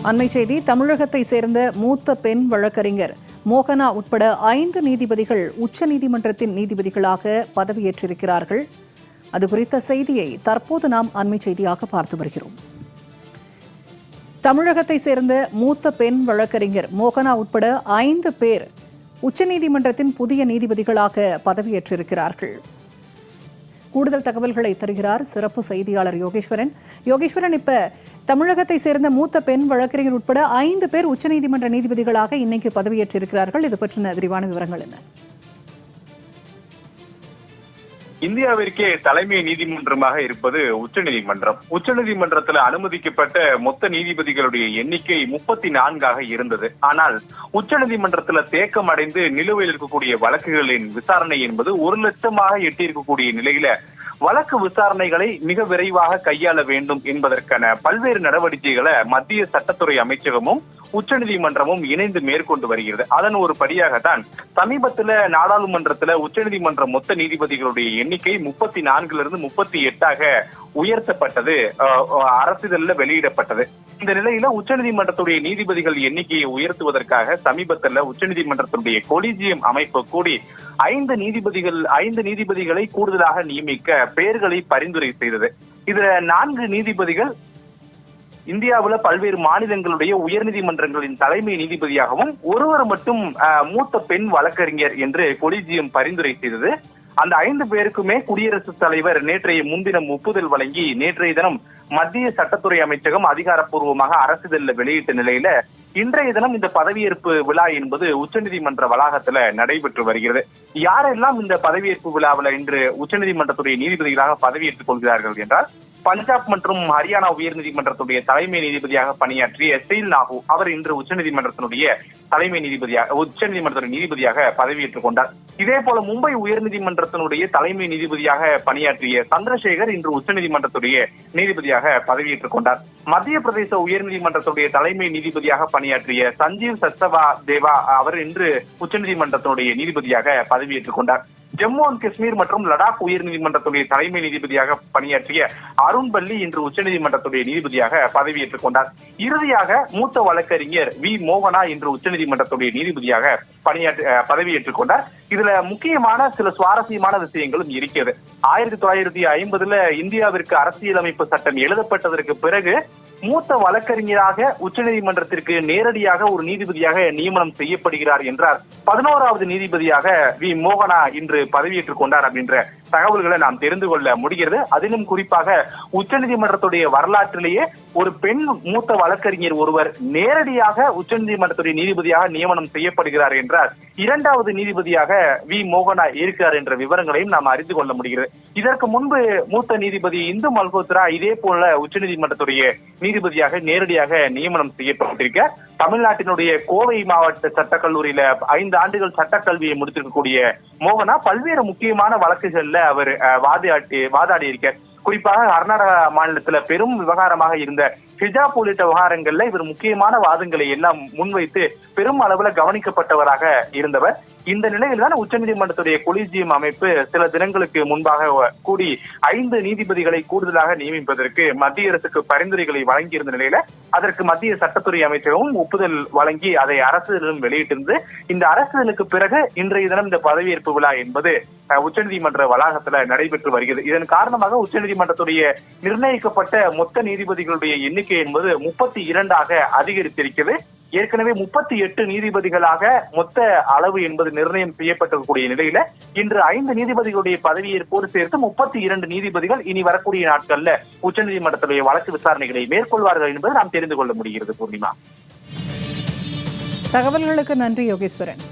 அண்மை செய்தி. தமிழகத்தை சேர்ந்த மூத்த பெண் வழக்கறிஞர் மோகனா உட்பட 5 நீதிபதிகள் உச்சநீதிமன்றத்தின் நீதிபதிகளாக பதவியேற்றிருக்கிறார்கள். அது குறித்த செய்தியை தற்போது நாம் அண்மை செய்தியாக பார்த்து வருகிறோம். தமிழகத்தை சேர்ந்த மூத்த பெண் வழக்கறிஞர் மோகனா உட்பட 5 பேர் உச்சநீதிமன்றத்தின் புதிய நீதிபதிகளாக பதவியேற்றிருக்கிறார்கள். கூடுதல் தகவல்களை தருகிறார் சிறப்பு செய்தியாளர் யோகேஸ்வரன். யோகேஸ்வரன், இப்ப தமிழகத்தை சேர்ந்த மூத்த பெண் வழக்கறிஞர் உட்பட 5 பேர் உச்சநீதிமன்ற நீதிபதிகளாக இன்னைக்கு பதவியேற்றிருக்கிறார்கள். இது பற்றின விரிவான விவரங்கள் என்ன? இந்தியாவிற்கே தலைமை நீதிமன்றமாக இருப்பது உச்சநீதிமன்றம். உச்சநீதிமன்றத்தில் அனுமதிக்கப்பட்ட மொத்த நீதிபதிகளுடைய எண்ணிக்கை 34ஆக இருந்தது. ஆனால் உச்சநீதிமன்றத்தில் தேக்கம் அடைந்து நிலுவையில் இருக்கக்கூடிய வழக்குகளின் விசாரணை என்பது 1 லட்சமாக எட்டியிருக்கக்கூடிய நிலையில வழக்கு விசாரணைகளை மிக விரைவாக கையாள வேண்டும் என்பதற்கான பல்வேறு நடவடிக்கைகளை மத்திய சட்டத்துறை அமைச்சகமும் உச்சநீதிமன்றமும் இணைந்து மேற்கொண்டு வருகிறது. அதன் ஒரு படியாகத்தான் சமீபத்தில் நாடாளுமன்றத்தில் உச்சநீதிமன்ற மொத்த நீதிபதிகளுடைய எண்ணிக்கை 34 38ஆக உயர்த்தப்பட்டது, அரசிதழில் வெளியிடப்பட்டது. இந்த நிலையில உச்சநீதிமன்றத்துடைய நீதிபதிகள் எண்ணிக்கையை உயர்த்துவதற்காக சமீபத்தில் உச்சநீதிமன்றத்துடைய கொலிஜியம் அமைப்பு கூடி 5 நீதிபதிகளை கூடுதலாக நியமிக்க பெயர்களை பரிந்துரை செய்தது. இதுல 4 நீதிபதிகள் இந்தியாவுல பல்வேறு மாநிலங்களுடைய உயர்நீதிமன்றங்களின் தலைமை நீதிபதியாகவும் ஒருவர் மட்டும் மூத்த பெண் வழக்கறிஞர் என்று கொலிஜியம் பரிந்துரை செய்தது. அந்த 5 பேருக்குமே குடியரசுத் தலைவர் நேற்றைய முன்தினம் ஒப்புதல் வழங்கி நேற்றைய தினம் மத்திய சட்டத்துறை அமைச்சகம் அதிகாரப்பூர்வமாக அரசிதழில் வெளியிட்ட நிலையில இன்றைய தினம் இந்த பதவியேற்பு விழா என்பது உச்சநீதிமன்ற வளாகத்துல நடைபெற்று வருகிறது. யாரெல்லாம் இந்த பதவியேற்பு விழாவில் இன்று உச்சநீதிமன்றத்துடைய நீதிபதிகளாக பதவியேற்றுக் கொள்கிறார்கள் என்றால், பஞ்சாப் மற்றும் ஹரியானா உயர்நீதிமன்றத்துடைய தலைமை நீதிபதியாக பணியாற்றிய எஸ்ஐல் நாகு அவர் இன்று உச்சநீதிமன்றத்தினுடைய நீதிபதியாக பதவியேற்றுக் கொண்டார். இதே போல மும்பை உயர்நீதிமன்றத்தினுடைய தலைமை நீதிபதியாக பணியாற்றிய சந்திரசேகர் இன்று உச்சநீதிமன்றத்துடைய நீதிபதியாக பதவியேற்றுக் கொண்டார். மத்திய பிரதேச உயர்நீதிமன்றத்துடைய தலைமை நீதிபதியாக பணியாற்றிய சஞ்சீவ் சச்சவா தேவா அவர் இன்று உச்சநீதிமன்றத்தினுடைய நீதிபதியாக பதவியேற்றுக் கொண்டார். ஜம்மு அண்ட் காஷ்மீர் மற்றும் லடாக் உயர்நீதிமன்றத்துடைய தலைமை நீதிபதியாக பணியாற்றிய அருண் பல்லி இன்று உச்சநீதிமன்றத்துடைய நீதிபதியாக பதவியேற்றுக் கொண்டார். இறுதியாக மூத்த வழக்கறிஞர் வி மோகனா இன்று உச்சநீதிமன்றத்துடைய நீதிபதியாக பதவியேற்றுக் கொண்டார். இதுல முக்கியமான சில சுவாரஸ்யமான விஷயங்களும் இருக்கிறது. 1950 இந்தியாவிற்கு அரசியலமைப்பு சட்டம் எழுதப்பட்டதற்கு பிறகு மூத்த வழக்கறிஞராக உச்சநீதிமன்றத்திற்கு நேரடியாக ஒரு நீதிபதியாக நியமனம் செய்யப்படுகிறார் என்றார். 11வது நீதிபதியாக வி மோகனா இன்று பதவியேற்றுக் கொண்டார் அப்படின்ற தகவல்களை நாம் தெரிந்து கொள்ள முடிகிறது. அதிலும் குறிப்பாக உச்சநீதிமன்றத்துடைய வரலாற்றிலேயே ஒரு பெண் மூத்த வழக்கறிஞர் ஒருவர் நேரடியாக உச்சநீதிமன்றத்துடைய நீதிபதியாக நியமனம் செய்யப்படுகிறார் என்றார். 2வது நீதிபதியாக வி மோகனா இருக்கிறார் என்ற விவரங்களையும் நாம் அறிந்து கொள்ள முடிகிறது. இதற்கு முன்பு மூத்த நீதிபதி இந்து மல்ஹோத்ரா இதே போல உச்சநீதிமன்றத்துடைய நீதிபதியாக நேரடியாக நியமனம் செய்யப்பட்டிருக்க. தமிழ்நாட்டினுடைய கோவை மாவட்ட சட்டக்கல்லூரியில 5 ஆண்டுகள் சட்டக்கல்வியை முடித்திருக்கக்கூடிய மோகனா பல்வேறு முக்கியமான வழக்குகள்ல அவர் வாதாடி இருக்கார். குறிப்பாக கர்நாடகா மாநிலத்துல பெரும் விவகாரமாக இருந்த ஹிஜாப் உள்ளிட்ட விவகாரங்கள்ல இவர் முக்கியமான வாதங்களை எல்லாம் முன்வைத்து பெரும் அளவுல கவனிக்கப்பட்டவராக இருந்தவர். இந்த நிலையில் தான் உச்சநீதிமன்றத்துடைய கொலிஜியம் அமைப்பு சில தினங்களுக்கு முன்பாக கூடி 5 நீதிபதிகளை கூடுதலாக நியமிப்பதற்கு மத்திய அரசுக்கு பரிந்துரைகளை வழங்கியிருந்த நிலையில அதற்கு மத்திய சட்டத்துறை அமைச்சகமும் ஒப்புதல் வழங்கி அதை அரசிதழிலும் வெளியிட்டிருந்து இந்த அரசிதழுக்கு பிறகு இன்றைய தினம் இந்த பதவியேற்பு விழா என்பது உச்சநீதிமன்ற வளாகத்துல நடைபெற்று வருகிறது. இதன் காரணமாக உச்சநீதிமன்றத்துடைய நிர்ணயிக்கப்பட்ட மொத்த நீதிபதிகளுடைய எண்ணிக்கை என்பது 32ஆக அதிகரித்திருக்கிறது. ஏற்கனவே 38 நீதிபதிகளாக மொத்த அளவு என்பது நிர்ணயம் செய்யப்பட்டிருக்கக்கூடிய நிலையில இன்று 5 நீதிபதிகளுடைய பதவியேற்போடு சேர்த்து 32 நீதிபதிகள் இனி வரக்கூடிய நாட்கள்ல உச்சநீதிமன்றத்துடைய வழக்கு விசாரணைகளை மேற்கொள்வார்கள் என்பது நாம் தெரிந்து கொள்ள முடிகிறது. பூர்ணிமா, தகவல்களுக்கு நன்றி யோகேஸ்வரன்.